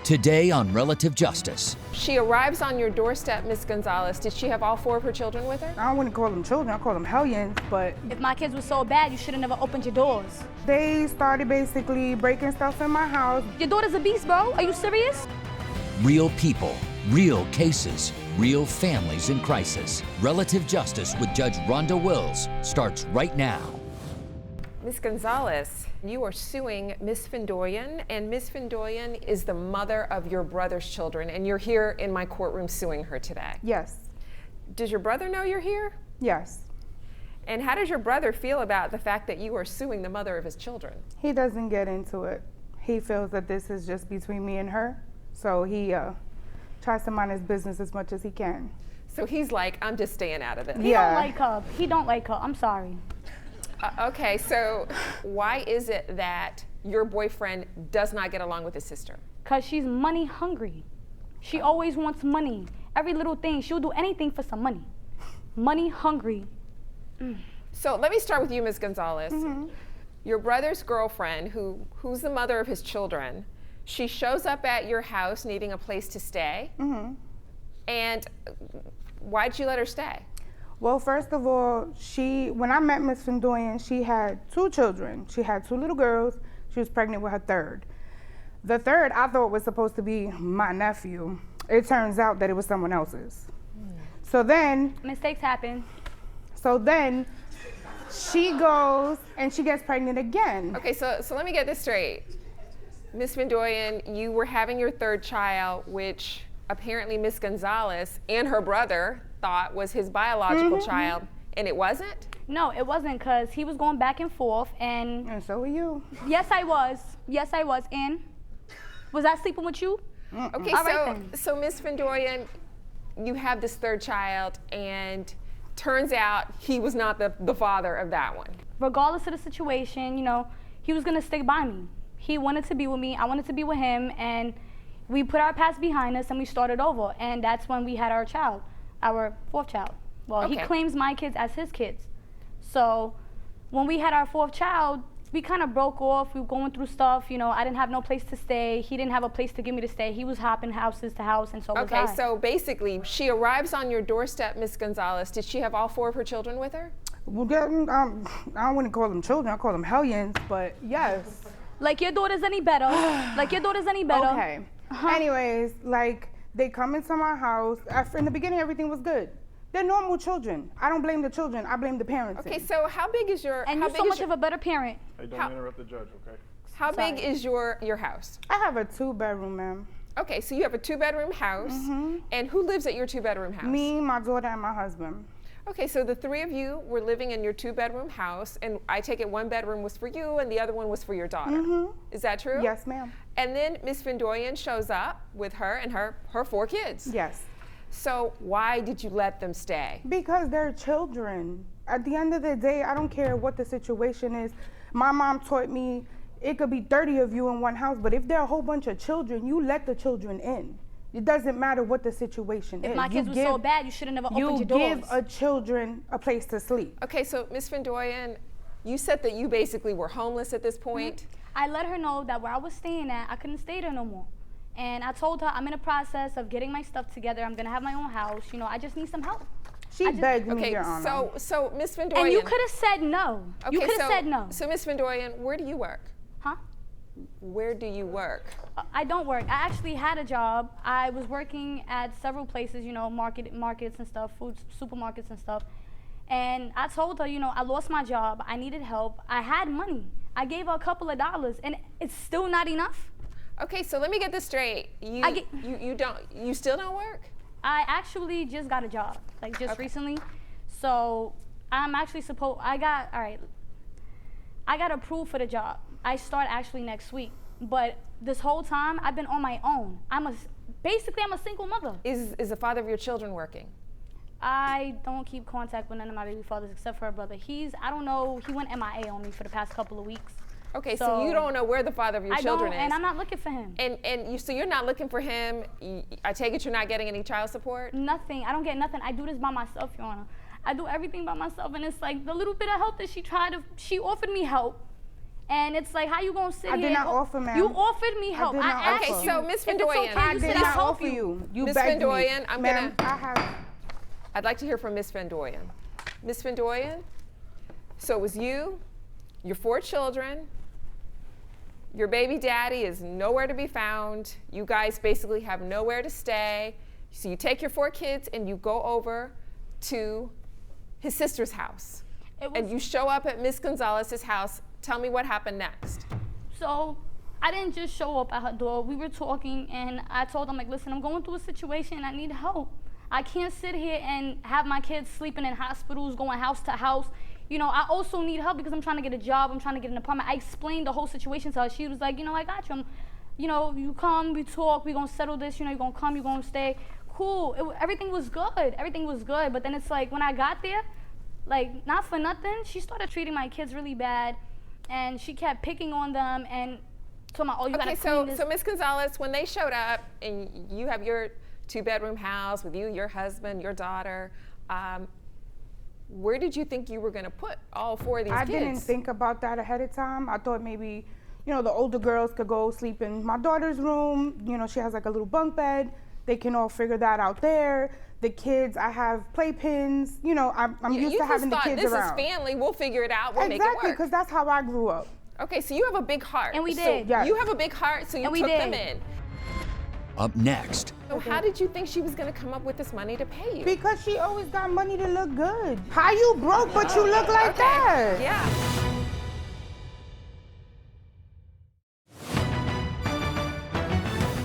Today on Relative Justice. She arrives on your doorstep, Miss Gonzalez. Did she have all 4 of her children with her? I wouldn't call them children, I call them hellions, but... If my kids were so bad, you should have never opened your doors. They started basically breaking stuff in my house. Your daughter's a beast, bro. Are you serious? Real people, real cases, real families in crisis. Relative Justice with Judge Rhonda Wills starts right now. Miss Gonzalez, you are suing Miss Fndoyan, and Miss Fndoyan is the mother of your brother's children, and you're here in my courtroom suing her today. Yes. Does your brother know you're here? Yes. And how does your brother feel about the fact that you are suing the mother of his children? He doesn't get into it. He feels that this is just between me and her, so he tries to mind his business as much as he can. So he's like, I'm just staying out of this. He don't like her. He don't like her. I'm sorry. Okay, so why is it that your boyfriend does not get along with his sister? Because she's money hungry. She always wants money. Every little thing. She'll do anything for some money. Money hungry. So let me start with you, Ms. Gonzalez. Your brother's girlfriend, who's the mother of his children, she shows up at your house needing a place to stay. And why'd you let her stay? Well, first of all, when I met Miss Fndoyan, she had 2 children. She had 2 little girls. She was pregnant with her third. The third I thought was supposed to be my nephew. It turns out that it was someone else's. So then... Mistakes happen. So then she goes and she gets pregnant again. Okay, so let me get this straight. Miss Fndoyan, you were having your third child, which apparently Miss Gonzalez and her brother thought was his biological child, and it wasn't? No, it wasn't, because he was going back and forth, and... And so were you. Yes, I was. Yes, I was. And was I sleeping with you? Okay, All right, then. so Miss Fndoyan, you have this third child, and turns out he was not the father of that one. Regardless of the situation, you know, he was going to stick by me. He wanted to be with me, I wanted to be with him, and we put our past behind us and we started over, and that's when we had our child, our 4th child. Well, Okay. He claims my kids as his kids. So when we had our 4th child, we kind of broke off. We were going through stuff, you know, I didn't have no place to stay. He didn't have a place to give me to stay. He was hopping houses to house, and so was I. Okay, so basically, she arrives on your doorstep, Miss Gonzalez. Did she have all 4 of her children with her? Well, I wouldn't call them children, I call them hellions, but yes. Like your daughter's any better. Like your daughter's any better. Okay. Anyways, like, they come into my house. In the beginning, everything was good. They're normal children. I don't blame the children. I blame the parents. Okay, so how big is your... And you're so much of a better parent. Hey, don't interrupt the judge, okay? How big is your house? I have a 2-bedroom, ma'am. Okay, so you have a 2-bedroom house. And who lives at your 2-bedroom house? Me, my daughter, and my husband. Okay, so the 3 of you were living in your 2-bedroom house, and I take it 1 bedroom was for you and the other one was for your daughter. Is that true? Yes, ma'am. And then Miss Fndoyan shows up with her and her 4 kids. Yes. So why did you let them stay? Because they're children. At the end of the day, I don't care what the situation is. My mom taught me it could be 30 of you in one house, but if there are a whole bunch of children, you let the children in. It doesn't matter what the situation is. If my kids were so bad, you should have never opened your doors. You give a children a place to sleep. Okay, so Miss Fndoyan, you said that you basically were homeless at this point. I let her know that where I was staying at, I couldn't stay there no more. And I told her I'm in a process of getting my stuff together. I'm gonna have my own house. You know, I just need some help. She begged me, Your Honor. Okay, so Miss Fndoyan. And you could have said no. Okay, you could have said no. So Miss Fndoyan, where do you work? Huh? Where do you work? I don't work. I actually had a job. I was working at several places, you know, markets and stuff, food supermarkets and stuff. And I told her, you know, I lost my job. I needed help. I had money. I gave her a couple of dollars, and it's still not enough. Okay, so let me get this straight. You still don't work? I actually just got a job, like just recently. So I'm actually I got approved for the job. I start actually next week. But this whole time I've been on my own. Basically I'm a single mother. Is the father of your children working? I don't keep contact with none of my baby fathers except for her brother. I don't know, he went MIA on me for the past couple of weeks. Okay, so you don't know where the father of your children is. And I'm not looking for him. So you're not looking for him. I take it you're not getting any child support? Nothing. I don't get nothing. I do this by myself, Your Honor. I do everything by myself, and it's like the little bit of help that she offered me help, And it's like, how you gonna sit here? I did not offer, ma'am. You offered me help. did not I asked offer. you. Okay, so Ms. if it's Fndoyan, okay, I you did said not I'll help offer you. You Ms. begged Fndoyan, me. I'm Ma'am, gonna. I'd like to hear from Ms. Fndoyan. Ms. Fndoyan, so it was you, your 4 children, your baby daddy is nowhere to be found. You guys basically have nowhere to stay. So you take your 4 kids and you go over to his sister's house. And you show up at Miss Gonzalez's house. Tell me what happened next. So I didn't just show up at her door. We were talking, and I told them, like, listen, I'm going through a situation and I need help. I can't sit here and have my kids sleeping in hospitals, going house to house. You know, I also need help because I'm trying to get a job. I'm trying to get an apartment. I explained the whole situation to her. She was like, you know, I got you. You know, you come, we talk, we're going to settle this. You know, you're going to come, you're going to stay. Cool. Everything was good. Everything was good. But then it's like, when I got there, like, not for nothing, she started treating my kids really bad. And she kept picking on them and told me, oh, you gotta clean this. So Miss Gonzalez, when they showed up and you have your 2-bedroom house with you, your husband, your daughter, where did you think you were gonna put all 4 of these kids? I didn't think about that ahead of time. I thought maybe, you know, the older girls could go sleep in my daughter's room. You know, she has like a little bunk bed. They can all figure that out there. The kids, I have playpens. You know, I'm used to having the kids around. This is family. We'll figure it out. We'll make it Exactly, work. because that's how I grew up. Okay, so you have a big heart. And we did. So you have a big heart, so you took them in. Up next. So how did you think she was going to come up with this money to pay you? Because she always got money to look good. How you broke, but you look like that? Yeah.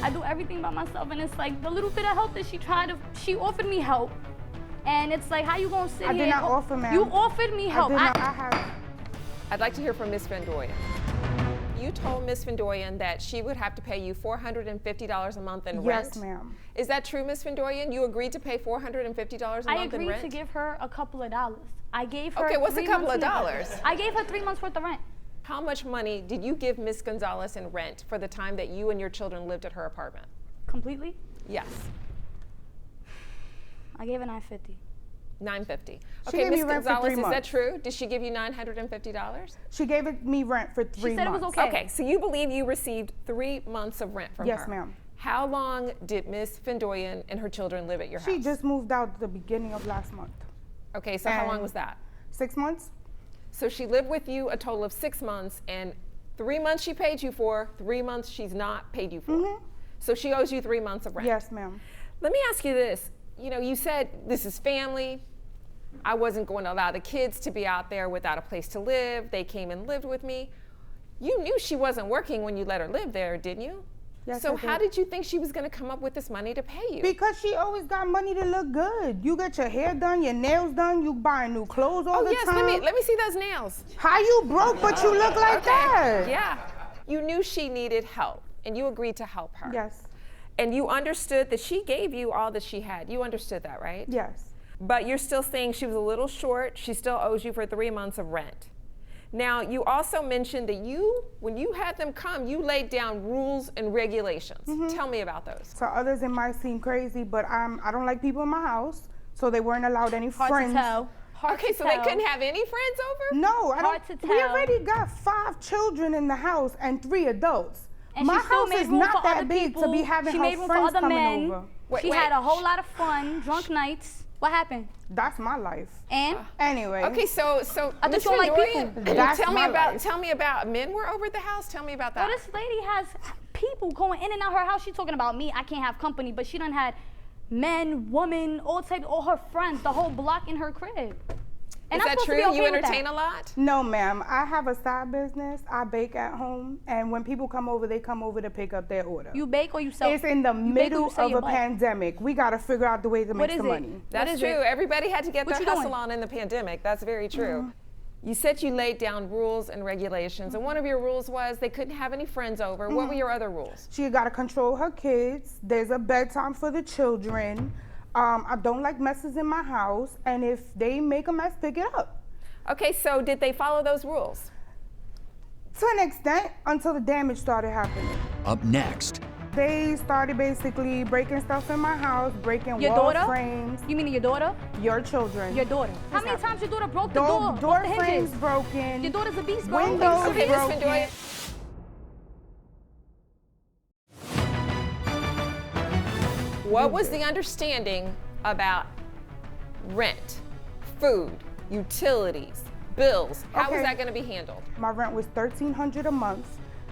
I do everything by myself, and it's like the little bit of help that she offered me help. And it's like, how you gonna sit here? I did not offer, ma'am. You offered me help. I'd like to hear from Ms. Fndoyan. You told Ms. Fndoyan that she would have to pay you $450 a month in rent. Yes, ma'am. Is that true, Ms. Fndoyan? You agreed to pay $450 a month in rent? I agreed to give her a couple of dollars. I gave her Okay, what's a 3 couple months of in dollars? rent. I gave her 3 months worth of rent. How much money did you give Ms. Gonzalez in rent for the time that you and your children lived at her apartment? Completely? Yes. I gave her $950. $950. She Okay, gave me Ms. rent for Gonzalez, 3 is that months. true? Did she give you $950? She gave me rent for 3 months. She said it was okay. Okay, so you believe you received 3 months of rent from her? Yes, ma'am. How long did Ms. Fndoyan and her children live at your house? She just moved out at the beginning of last month. Okay, so how long was that? 6 months. So she lived with you a total of 6 months, and 3 months she paid you for, 3 months she's not paid you for. So she owes you 3 months of rent. Yes, ma'am. Let me ask you this. You know, you said this is family. I wasn't going to allow the kids to be out there without a place to live. They came and lived with me. You knew she wasn't working when you let her live there, didn't you? Yes, So I did. how did you think she was going to come up with this money to pay you? Because she always got money to look good. You get your hair done, your nails done, you buy new clothes all the time. Oh yes, let me see those nails. How you broke, but you look like that? Yeah. You knew she needed help, and you agreed to help her. Yes. And you understood that she gave you all that she had. You understood that, right? Yes. But you're still saying she was a little short. She still owes you for 3 months of rent. Now, you also mentioned that when you had them come, you laid down rules and regulations. Tell me about those. To others, it might seem crazy, but I don't like people in my house, so they weren't allowed any Hard friends. to tell. Okay, so they couldn't have any friends over? No, I Hard don't. to We tell. already got 5 children in the house and 3 adults. And My she still house made is room not for that other big people. to be having she her made room for friends other coming men. over. She had a whole lot of fun, drunk nights. What happened? That's my life. And Anyway. Okay, so I Ms. just don't like Fndoyan, people. That's tell me my about life. men were over at the house. Tell me about well, that. this lady has people going in and out her house. She's talking about me. I can't have company, but she done had men, women, all her friends, the whole block in her crib. And Is I'm that supposed to true? be okay You with entertain that. a lot? No, ma'am. I have a side business. I bake at home, and when people come over, they come over to pick up their order. You bake or you sell? It's in the You bake or you middle sell of your a butt? pandemic. We got to figure out the way to What make is some it? money. That's is true. it? Everybody had to get What their you hustle doing? on in the pandemic. That's very true. You said you laid down rules and regulations, and one of your rules was they couldn't have any friends over. What were your other rules? She got to control her kids. There's a bedtime for the children. I don't like messes in my house, and if they make a mess, pick it up. Okay, so did they follow those rules? To an extent, until the damage started happening. Up next. They started basically breaking stuff in my house, breaking Your wall daughter? frames. You mean your daughter? Your children. Your daughter. How many times your daughter broke the door? Door broke the frames hinges? broken. Your daughter's a beast, bro. Windows Okay, Ms. broken. Fndoyan. What was the understanding about rent, food, utilities, bills? How was Okay. that going to be handled? My rent was $1,300 a month.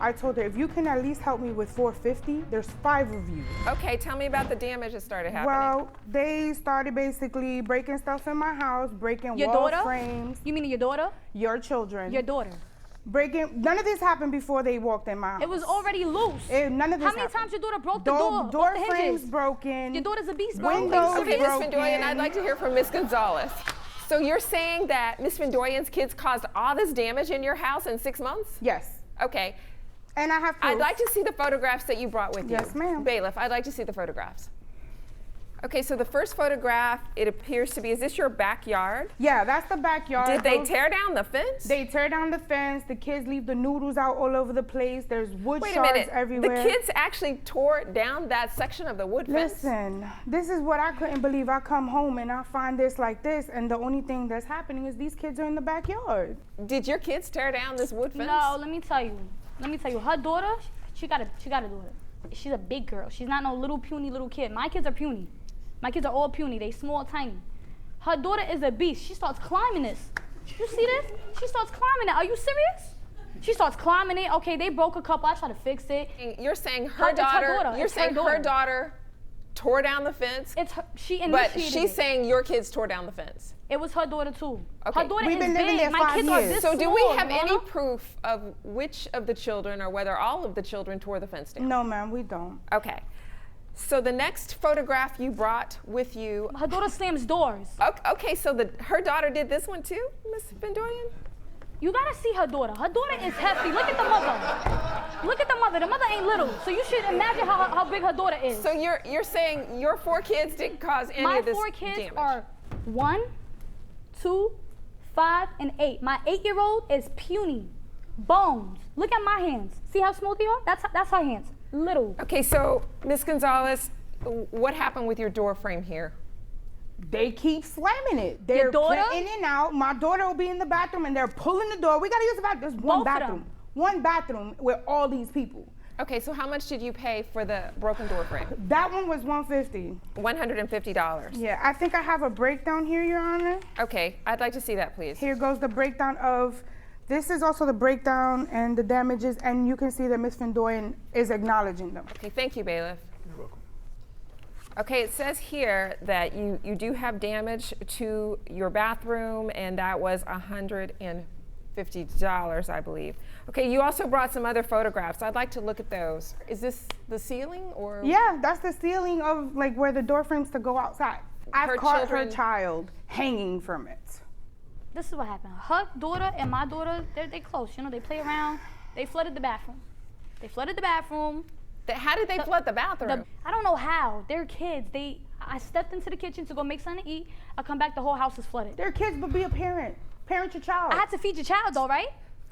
I told her, if you can at least help me with $450, there's 5 of you. Okay, tell me about the damage that started happening. Well, they started basically breaking stuff in my house, breaking Your wall daughter? frames. You mean your daughter? Your children. Your daughter. Breaking. None of this happened before they walked in my house. It was already loose. None of this How many happened. times your daughter broke the Door door? door broke the frames hinges? broken. Your daughter's a beast, bro. Windows Okay, Ms. broken. Fndoyan, I'd like to hear from Ms. Gonzalez. So you're saying that Ms. Fndoyan's kids caused all this damage in your house in 6 months? Yes. Okay. And I have proof. I'd like to see the photographs that you brought with you. Yes, ma'am. Bailiff, I'd like to see the photographs. Okay, so the first photograph, it appears to be, is this your backyard? Yeah, that's the backyard. Did they Those- tear down the fence? They tear down the fence. The kids leave the noodles out all over the place. There's wood Wait a shards minute. everywhere. The kids actually tore down that section of the wood fence? Listen, this is what I couldn't believe. I come home and I find this like this, and the only thing that's happening is these kids are in the backyard. Did your kids tear down this wood fence? No, let me tell you. Her daughter, she got a daughter. She's a big girl. She's not no little puny little kid. My kids are puny. My kids are all puny. They small, tiny. Her daughter is a beast. She starts climbing this. You see this? She starts climbing it. Are you serious? She starts climbing it. Okay, they broke a couple. I try to fix it. You're saying It's her her daughter, daughter. you're It's her saying her daughter. daughter tore down the fence, It's her, she but initiated she's it. saying your kids tore down the fence. It was her daughter too. Okay. Her daughter We've is been living big. there My 5 kids are years. this So do small, we have any Mama. proof of which of the children or whether all of the children tore the fence down? No, ma'am, we don't. Okay. So the next photograph you brought with you, Her daughter slams doors. okay, so her daughter did this one too, Ms. Fndoyan? You gotta see her daughter. Her daughter is hefty. Look at the mother. Look at the mother. The mother ain't little. So you should imagine how big her daughter is. So you're saying your 4 kids didn't cause any My of this 4 kids damage? are 1, 2, 5, and 8. My 8-year-old is puny. Bones. Look at my hands. See how small they are? That's her hands. Little. Okay, so Ms. Gonzalez, what happened with your door frame here? They keep slamming it. They're daughter? in and out. My daughter will be in the bathroom and they're pulling the door. We gotta use the bathroom. There's one Both of them. bathroom. One bathroom with all these people. Okay, so how much did you pay for the broken door frame? That one was $150. $150. Yeah, I think I have a breakdown here, Your Honor. Okay, I'd like to see that, please. Here goes the breakdown of, this is also the breakdown and the damages, and you can see that Ms. Fndoyan is acknowledging them. Okay, thank you, bailiff. You're welcome. Okay, it says here that you do have damage to your bathroom, and that was $150, I believe. Okay, you also brought some other photographs. I'd like to look at those. Is this the ceiling or? Yeah, that's the ceiling of like where the door frames to go outside. I've Her caught children- her child hanging from it. This is what happened. Her daughter and my daughter, they close. You know, they play around. They flooded the bathroom. How did they flood the bathroom? I don't know how. They're kids. I stepped into the kitchen to go make something to eat. I come back, the whole house is flooded. They're kids, but be a parent. Parent your child. I had to feed your child though, right?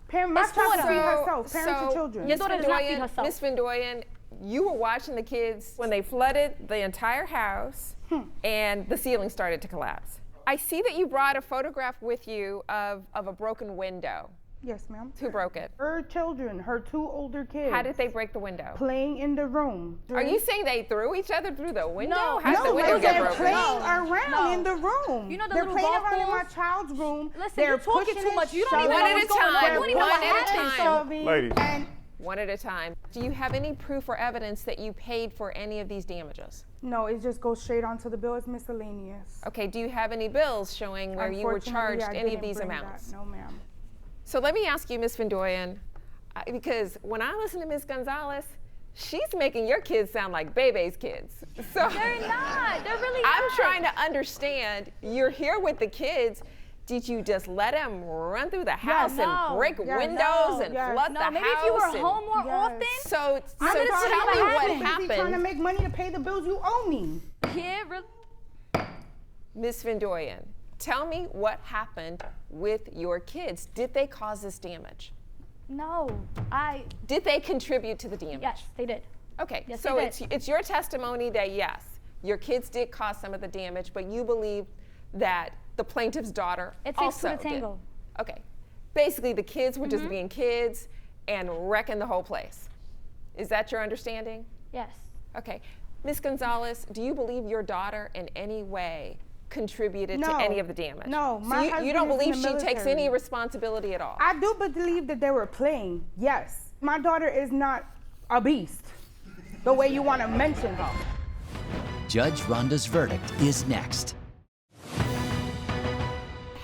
Parent, my It's child Florida. can feed herself. Parent your children. Your daughter does not feed Fndoyan, herself. Ms. Fndoyan, you were watching the kids when they flooded the entire house and the ceiling started to collapse. I see that you brought a photograph with you of a broken window. Yes, ma'am. Who broke it? Her children, her 2 older kids. How did they break the window? Playing in the room. Are you saying they threw each other through the window? No. How did the No, window get they're broken? playing No. around No. in the room. You know the they're little playing golf around in my balls? child's room. Listen, they're you're talking pushing too it, much. You don't shoving even One know at what's a going on. time. You don't even know One what at a happened. time. shoving, Ladies. and One at a time. Do you have any proof or evidence that you paid for any of these damages? no, it just goes straight onto the bill. It's miscellaneous. Okay, do you have any bills showing where you were Unfortunately, charged I any of didn't these bring that. amounts? No, ma'am. So let me ask you, Ms. Fndoyan, because when I listen to Ms. Gonzalez, she's making your kids sound like Bebe's kids. So They're not. They're really I'm not. trying to understand, you're here with the kids. Did you just let them run through the house no. and break Yes, windows no, and yes. flood No, the maybe house? if you were and- home more Yes. often. So I'm tell gonna me tell you what what Busy trying to happened. make money to pay the bills you owe me. Yeah, really. Ms. Fndoyan, tell me what happened with your kids. Did they cause this damage? No, Did they contribute to the damage? yes, they did. Okay, Yes, so they did. it's your testimony that yes, your kids did cause some of the damage, but you believe that the plaintiff's daughter It takes also two to tango. did. Okay, basically the kids were just being kids and wrecking the whole place. Is that your understanding? Yes. Okay, Ms. Gonzalez, do you believe your daughter in any way contributed to No. any of the damage? No, So my you husband don't is in believe the she takes military. any responsibility at all? I do believe that they were playing, yes. My daughter is not a beast, the way you want to mention her. Judge Rhonda's verdict is next.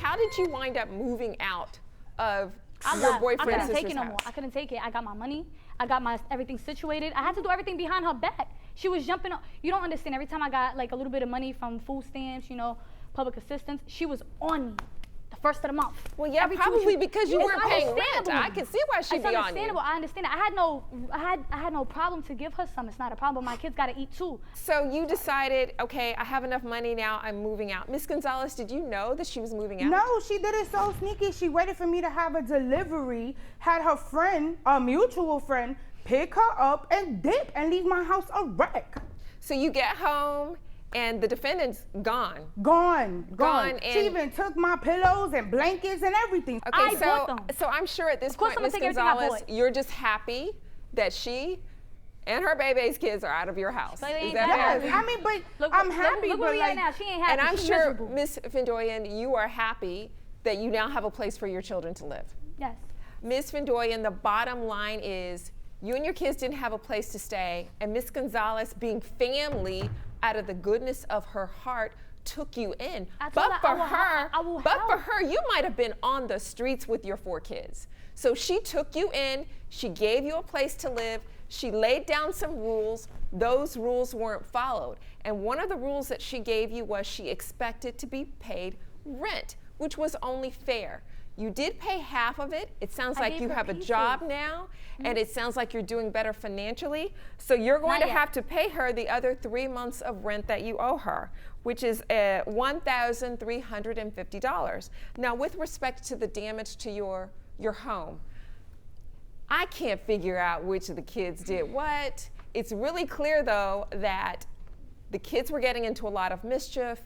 How did you wind up moving out of I your left. boyfriend's I couldn't take sister's it no house? more. I couldn't take it. I got my money. I got my everything situated. I had to do everything behind her back. She was jumping on. You don't understand. Every time I got like a little bit of money from food stamps, you know, public assistance, she was on me. The first of the month. Well, yeah, Every probably Tuesday. because you It's weren't paying rent. understandable. I can see why she'd It's be on you. understandable. I understand. I had no problem to give her some. It's not a problem. My kids got to eat too. So you decided, okay, I have enough money now, I'm moving out. Miss Gonzalez, did you know that she was moving out? No, she did it so sneaky. She waited for me to have a delivery, had her friend, a mutual friend, pick her up and dip and leave my house a wreck. So you get home and the defendant's gone. Gone. Gone, She and- even took my pillows and blankets and everything. Okay, I so bought them. so I'm sure at this Of course point, I'm Miss gonna take everything I Gonzalez, bought. you're just happy that she and her baby's kids are out of your house. So they Is ain't that bad. fair? Yes, I mean, but Look, I'm look, happy, look but where we like, at now. She ain't happy. And I'm She's sure, miserable. Miss Fndoyan, you are happy that you now have a place for your children to live. Yes. Ms. Fndoyan, the bottom line is you and your kids didn't have a place to stay, and Ms. Gonzalez, being family, out of the goodness of her heart, took you in. I told But her for I will but for help. her, you might have been on the streets with your 4 kids. So she took you in, she gave you a place to live, she laid down some rules. Those rules weren't followed. And one of the rules that she gave you was she expected to be paid rent, which was only fair. You did pay half of it. It sounds I like gave you her have a pieces. job now, and it sounds like you're doing better financially. So you're going Not to yet. have to pay her the other 3 months of rent that you owe her, which is $1,350. Now, with respect to the damage to your home, I can't figure out which of the kids did what. It's really clear, though, that the kids were getting into a lot of mischief.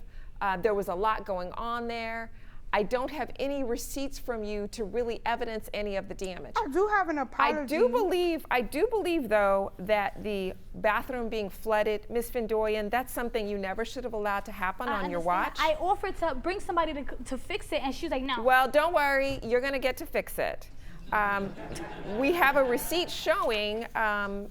There was a lot going on there. I don't have any receipts from you to really evidence any of the damage. I do have an apology. I do believe though that the bathroom being flooded, Ms. Fndoyan, that's something you never should have allowed to happen I on your understand. watch. I offered to bring somebody to fix it, and she was like, no. Well, don't worry, you're gonna get to fix it. We have a receipt showing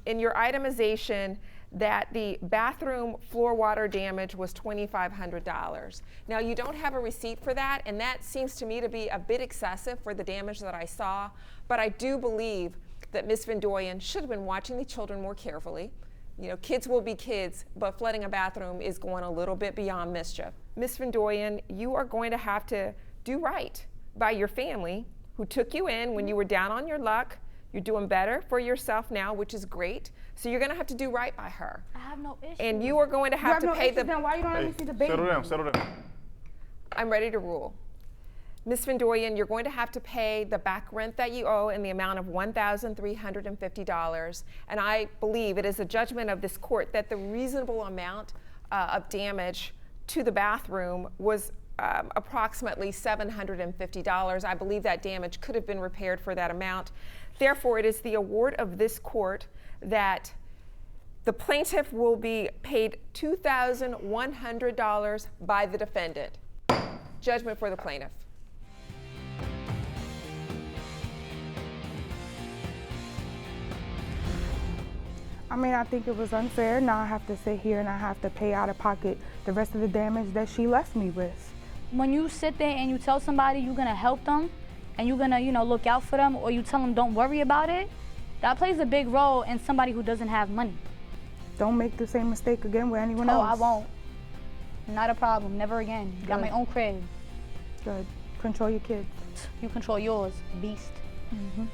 in your itemization that the bathroom floor water damage was $2,500. Now, you don't have a receipt for that, and that seems to me to be a bit excessive for the damage that I saw, but I do believe that Ms. Fndoyan should have been watching the children more carefully. You know, kids will be kids, but flooding a bathroom is going a little bit beyond mischief. Ms. Fndoyan, you are going to have to do right by your family who took you in when you were down on your luck. You're doing better for yourself now, which is great. So you're going to have to do right by her. I have no issue. And you are going to You have have to no pay issues, the. then why you don't let me see the baby? Settle down. I'm ready to rule. Ms. Fndoyan, you're going to have to pay the back rent that you owe in the amount of $1,350. And I believe it is a judgment of this court that the reasonable amount of damage to the bathroom was approximately $750. I believe that damage could have been repaired for that amount. Therefore, it is the award of this court that the plaintiff will be paid $2,100 by the defendant. Judgment for the plaintiff. I mean, I think it was unfair. Now I have to sit here and I have to pay out of pocket the rest of the damage that she left me with. When you sit there and you tell somebody you're gonna help them and you're gonna, look out for them, or you tell them don't worry about it, that plays a big role in somebody who doesn't have money. Don't make the same mistake again with anyone else. Oh, I won't. Not a problem. Never again. Got my Good. own crib. Good. Control your kids. You control yours, beast. Mm-hmm.